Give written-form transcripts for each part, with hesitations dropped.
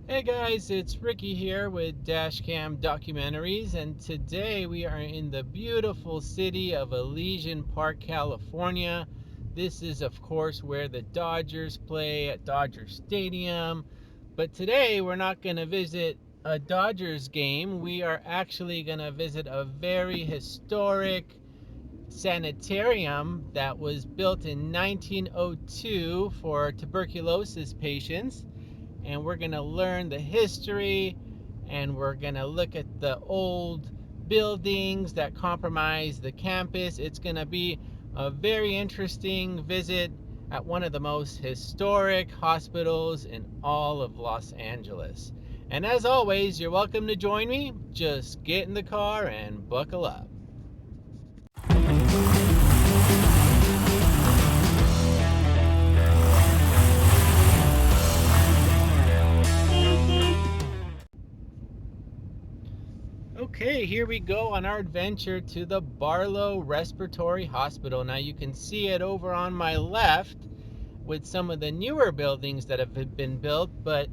Hey guys, it's Ricky here with DashCam Documentaries, and today we are in the beautiful city of Elysian Park, California. This is, of course, where the Dodgers play at Dodger Stadium. But today we're not going to visit a Dodgers game. We are actually going to visit a very historic sanitarium that was built in 1902 for tuberculosis patients, and we're going to learn the history, and we're going to look at the old buildings that comprise the campus. It's going to be a very interesting visit at one of the most historic hospitals in all of Los Angeles. And as always, you're welcome to join me. Just get in the car and buckle up. Okay, here we go on our adventure to the Barlow Respiratory Hospital. Now you can see it over on my left with some of the newer buildings that have been built, but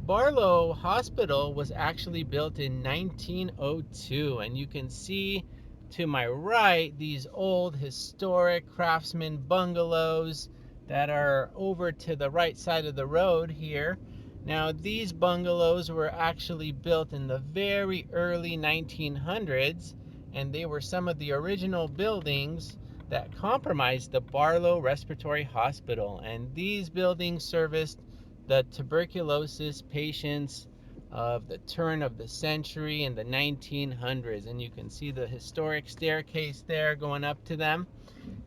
Barlow Hospital was actually built in 1902, and you can see to my right these old historic craftsman bungalows that are over to the right side of the road here. Now, these bungalows were actually built in the very early 1900s, and they were some of the original buildings that comprised the Barlow Respiratory Hospital. And these buildings serviced the tuberculosis patients of the turn of the century in the 1900s. And you can see the historic staircase there going up to them.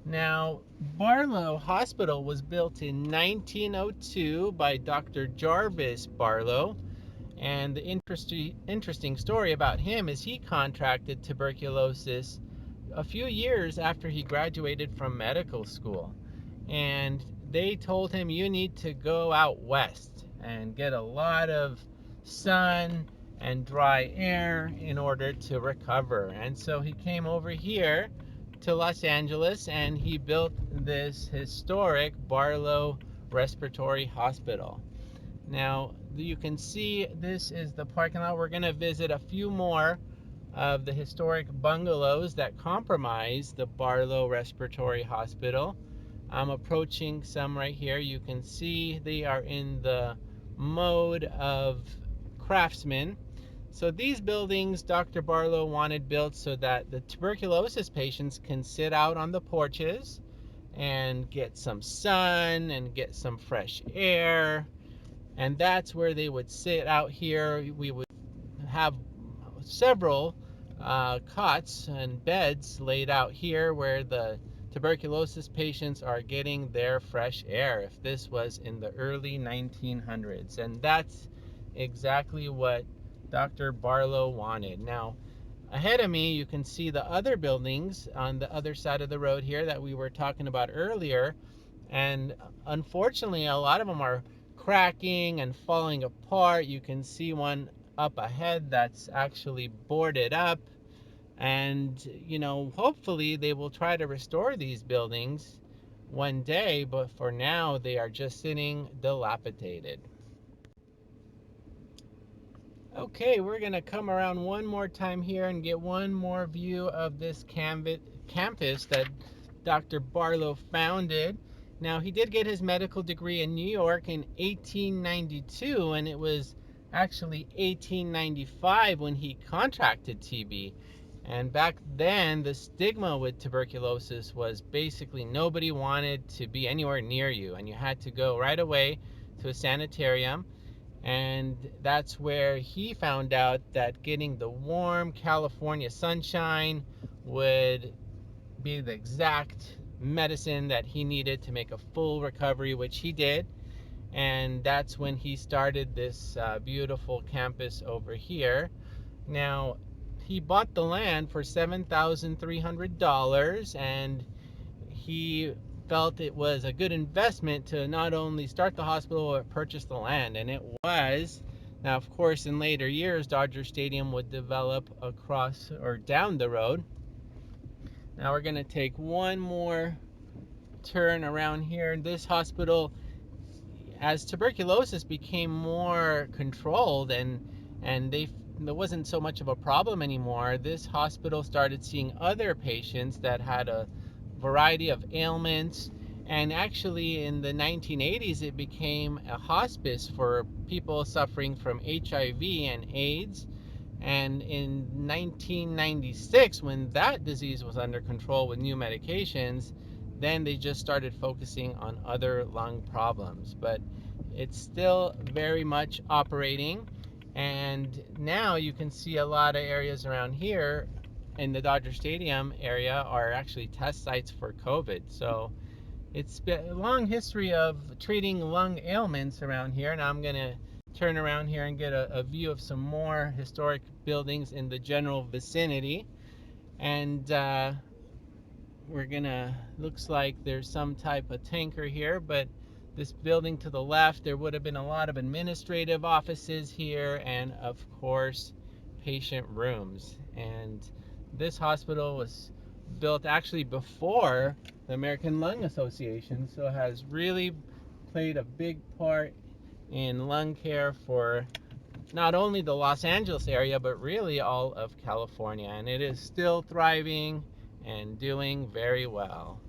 Now, Barlow Hospital was built in 1902 by Dr. Jarvis Barlow. And the interesting story about him is he contracted tuberculosis a few years after he graduated from medical school. And they told him, you need to go out west and get a lot of sun and dry air in order to recover. And so he came over here to Los Angeles and he built this historic Barlow Respiratory Hospital. Now, you can see this is the parking lot. We're going to visit a few more of the historic bungalows that comprise the Barlow Respiratory Hospital. I'm approaching some right here. You can see they are in the mode of craftsmen. So these buildings Dr. Barlow wanted built so that the tuberculosis patients can sit out on the porches and get some sun and get some fresh air. And that's where they would sit out here. We would have several cots and beds laid out here where the tuberculosis patients are getting their fresh air, if this was in the early 1900s. And that's exactly what Dr. Barlow wanted. Now, ahead of me, you can see the other buildings on the other side of the road here that we were talking about earlier. And unfortunately, a lot of them are cracking and falling apart. You can see one up ahead that's actually boarded up. And, hopefully they will try to restore these buildings one day, but for now they are just sitting dilapidated. Okay, we're going to come around one more time here and get one more view of this campus that Dr. Barlow founded. Now, he did get his medical degree in New York in 1892, and it was actually 1895 when he contracted TB. And back then, the stigma with tuberculosis was basically nobody wanted to be anywhere near you, and you had to go right away to a sanitarium. And that's where he found out that getting the warm California sunshine would be the exact medicine that he needed to make a full recovery, which he did. And that's when he started this beautiful campus over here. Now, he bought the land for $7,300, and he felt it was a good investment to not only start the hospital but purchase the land, and it was. Now, of course, in later years, Dodger Stadium would develop across or down the road. Now we're going to take one more turn around here. This hospital as tuberculosis became more controlled and there wasn't so much of a problem anymore, this hospital started seeing other patients that had a variety of ailments. And actually, in the 1980s, it became a hospice for people suffering from HIV and AIDS. And in 1996, when that disease was under control with new medications, then they just started focusing on other lung problems. But it's still very much operating. And now you can see a lot of areas around here in the Dodger Stadium area are actually test sites for COVID. So it's been a long history of treating lung ailments around here. Now I'm going to turn around here and get a view of some more historic buildings in the general vicinity. And we're gonna, looks like there's some type of tanker here, but this building to the left, there would have been a lot of administrative offices here and of course patient rooms. And this hospital was built actually before the American Lung Association, so it has really played a big part in lung care for not only the Los Angeles area, but really all of California. And it is still thriving and doing very well.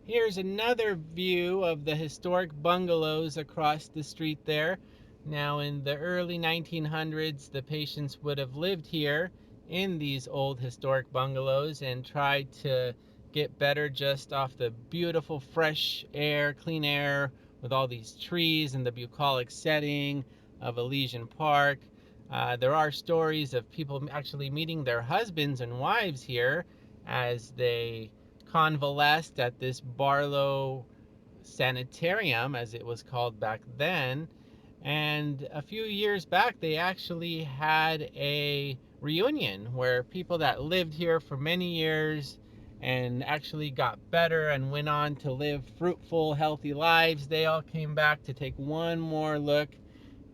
Here's another view of the historic bungalows across the street there. Now, in the early 1900s, the patients would have lived here in these old historic bungalows and tried to get better just off the beautiful fresh air, clean air with all these trees and the bucolic setting of Elysian Park. There are stories of people actually meeting their husbands and wives here as they convalesced at this Barlow Sanatorium, as it was called back then. And a few years back, they actually had a reunion where people that lived here for many years and actually got better and went on to live fruitful, healthy lives, they all came back to take one more look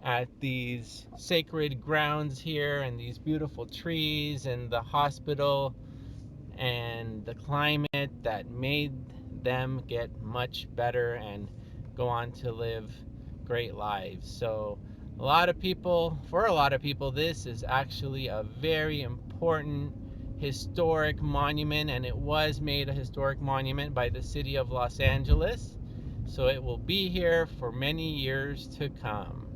at these sacred grounds here and these beautiful trees and the hospital and the climate that made them get much better and go on to live great lives. So for a lot of people, this is actually a very important historic monument, and it was made a historic monument by the city of Los Angeles. So it will be here for many years to come.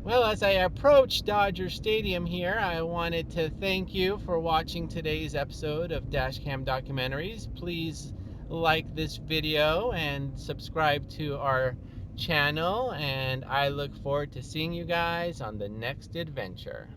Well, as I approach Dodger Stadium here, I wanted to thank you for watching today's episode of DashCam Documentaries. Please like this video and subscribe to our channel, and I look forward to seeing you guys on the next adventure.